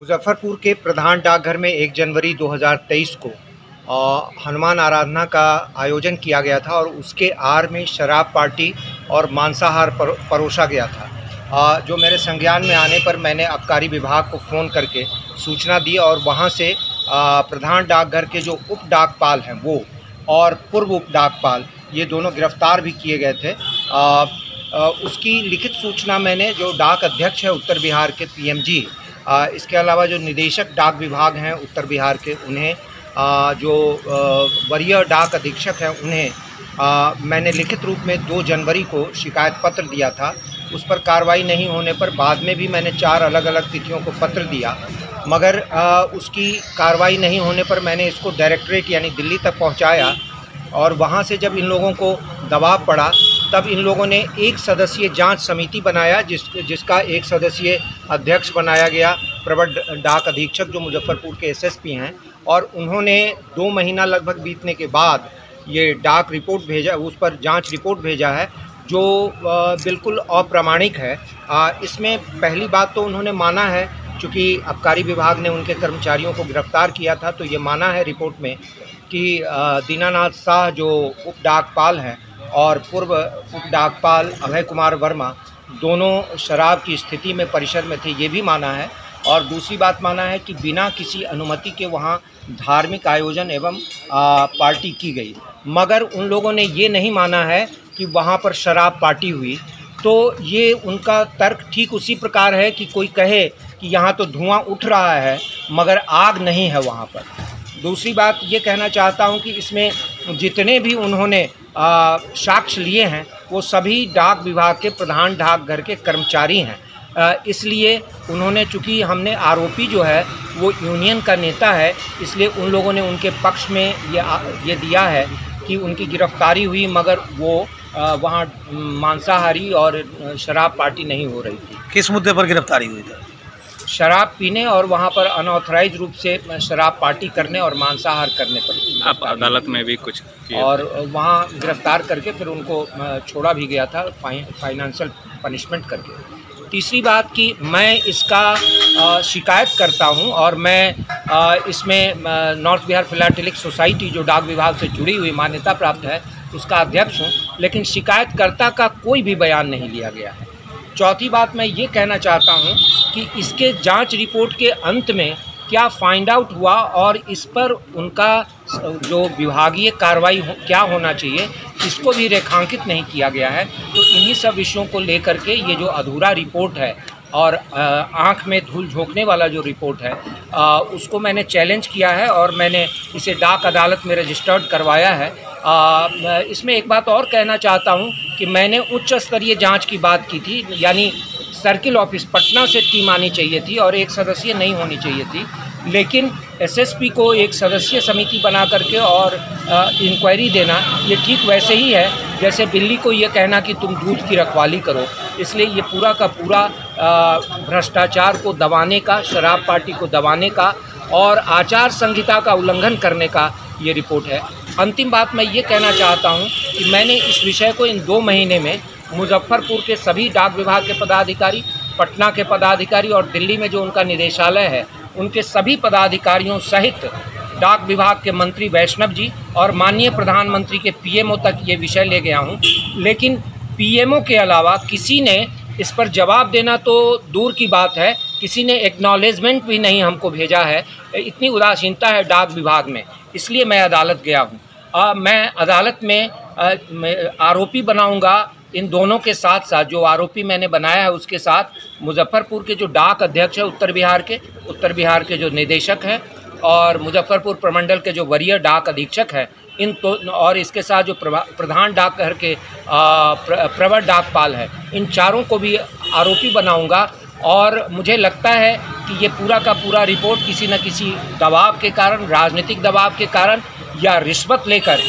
मुजफ्फरपुर के प्रधान डाकघर में 1 जनवरी 2023 को हनुमान आराधना का आयोजन किया गया था और उसके आड़ में शराब पार्टी और मांसाहार परोसा गया था। जो मेरे संज्ञान में आने पर मैंने आबकारी विभाग को फ़ोन करके सूचना दी और वहां से प्रधान डाकघर के जो उप डाकपाल हैं वो और पूर्व उप डाकपाल ये दोनों गिरफ्तार भी किए गए थे। उसकी लिखित सूचना मैंने जो डाक अध्यक्ष है उत्तर बिहार के पीएमजी, इसके अलावा जो निदेशक डाक विभाग हैं उत्तर बिहार के उन्हें, जो वरीय डाक अधीक्षक हैं उन्हें मैंने लिखित रूप में 2 जनवरी को शिकायत पत्र दिया था। उस पर कार्रवाई नहीं होने पर बाद में भी मैंने 4 अलग-अलग तिथियों को पत्र दिया, मगर उसकी कार्रवाई नहीं होने पर मैंने इसको डायरेक्टरेट यानी दिल्ली तक पहुंचाया और वहां से जब इन लोगों को दबाव पड़ा तब इन लोगों ने एक सदस्यीय जांच समिति बनाया जिसका एक सदस्यीय अध्यक्ष बनाया गया प्रवर डाक अधीक्षक जो मुजफ्फरपुर के एसएसपी हैं, और उन्होंने 2 महीना लगभग बीतने के बाद ये डाक रिपोर्ट भेजा, उस पर जांच रिपोर्ट भेजा है जो बिल्कुल अप्रामाणिक है। इसमें पहली बात तो उन्होंने माना है, चूँकि आबकारी विभाग ने उनके कर्मचारियों को गिरफ्तार किया था तो ये माना है रिपोर्ट में कि दीनानाथ शाह जो उप डाकपाल हैं और पूर्व उप डाकपाल अभय कुमार वर्मा दोनों शराब की स्थिति में परिसर में थे, ये भी माना है। और दूसरी बात माना है कि बिना किसी अनुमति के वहाँ धार्मिक आयोजन एवं पार्टी की गई, मगर उन लोगों ने ये नहीं माना है कि वहाँ पर शराब पार्टी हुई। तो ये उनका तर्क ठीक उसी प्रकार है कि कोई कहे कि यहाँ तो धुआं उठ रहा है मगर आग नहीं है वहाँ पर। दूसरी बात ये कहना चाहता हूँ कि इसमें जितने भी उन्होंने साक्ष्य लिए हैं वो सभी डाक विभाग के प्रधान डाकघर के कर्मचारी हैं। इसलिए उन्होंने, चूँकि हमने आरोपी जो है वो यूनियन का नेता है, इसलिए उन लोगों ने उनके पक्ष में ये दिया है कि उनकी गिरफ्तारी हुई मगर वो वहाँ मांसाहारी और शराब पार्टी नहीं हो रही थी। किस मुद्दे पर गिरफ्तारी हुई थी? शराब पीने और वहाँ पर अनऑथराइज रूप से शराब पार्टी करने और मांसाहार करने पर। आप अदालत में भी कुछ किए और वहाँ गिरफ्तार करके फिर उनको छोड़ा भी गया था फाइनेंशियल पनिशमेंट करके। तीसरी बात कि मैं इसका शिकायत करता हूँ और मैं इसमें नॉर्थ बिहार फिलाटेलिक सोसाइटी जो डाक विभाग से जुड़ी हुई मान्यता प्राप्त है उसका अध्यक्ष हूँ, लेकिन शिकायतकर्ता का कोई भी बयान नहीं लिया गया है। चौथी बात मैं ये कहना चाहता हूँ कि इसके जांच रिपोर्ट के अंत में क्या फाइंड आउट हुआ और इस पर उनका जो विभागीय कार्रवाई क्या होना चाहिए इसको भी रेखांकित नहीं किया गया है। तो इन्हीं सब विषयों को लेकर के ये जो अधूरा रिपोर्ट है और आँख में धूल झोंकने वाला जो रिपोर्ट है उसको मैंने चैलेंज किया है और मैंने इसे डाक अदालत में रजिस्टर्ड करवाया है। इसमें एक बात और कहना चाहता हूँ कि मैंने उच्च स्तरीय जांच की बात की थी, यानी सर्किल ऑफिस पटना से टीम आनी चाहिए थी और एक सदस्यीय नहीं होनी चाहिए थी, लेकिन एसएसपी को एक सदस्यीय समिति बना करके और इंक्वायरी देना ये ठीक वैसे ही है जैसे बिल्ली को ये कहना कि तुम दूध की रखवाली करो। इसलिए ये पूरा का पूरा भ्रष्टाचार को दबाने का, शराब पार्टी को दबाने का और आचार संहिता का उल्लंघन करने का ये रिपोर्ट है। अंतिम बात मैं ये कहना चाहता हूँ कि मैंने इस विषय को इन 2 महीने में मुजफ्फरपुर के सभी डाक विभाग के पदाधिकारी, पटना के पदाधिकारी और दिल्ली में जो उनका निदेशालय है उनके सभी पदाधिकारियों सहित डाक विभाग के मंत्री वैष्णव जी और माननीय प्रधानमंत्री के पीएमओ तक ये विषय ले गया हूँ, लेकिन पीएमओ के अलावा किसी ने इस पर जवाब देना तो दूर की बात है, किसी ने एक्नॉलेजमेंट भी नहीं हमको भेजा है। इतनी उदासीनता है डाक विभाग में, इसलिए मैं अदालत गया हूँ। मैं अदालत में आरोपी बनाऊंगा इन दोनों के साथ साथ, जो आरोपी मैंने बनाया है उसके साथ मुजफ्फरपुर के जो डाक अध्यक्ष है उत्तर बिहार के जो निदेशक हैं और मुजफ्फरपुर प्रमंडल के जो वरीय डाक अधीक्षक हैं, इन तो और इसके साथ जो प्रधान डाकघर के प्रवर डाकपाल है, इन चारों को भी आरोपी बनाऊंगा। और मुझे लगता है कि ये पूरा का पूरा रिपोर्ट किसी न किसी दबाव के कारण, राजनीतिक दबाव के कारण या रिश्वत लेकर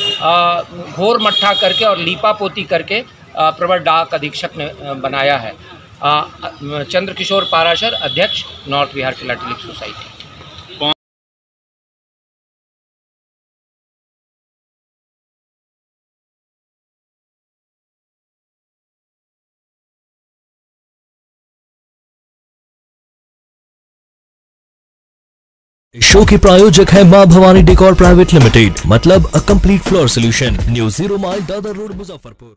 घोर मट्ठा करके और लीपापोती करके प्रवर डाक अधीक्षक ने बनाया है। चंद्रकिशोर पाराशर, अध्यक्ष, north Bihar philatelic society. Show के प्रायोजक है मां भवानी डेकोर प्राइवेट लिमिटेड, मतलब a complete floor solution, new 0 mile Dadar road, Muzaffarpur.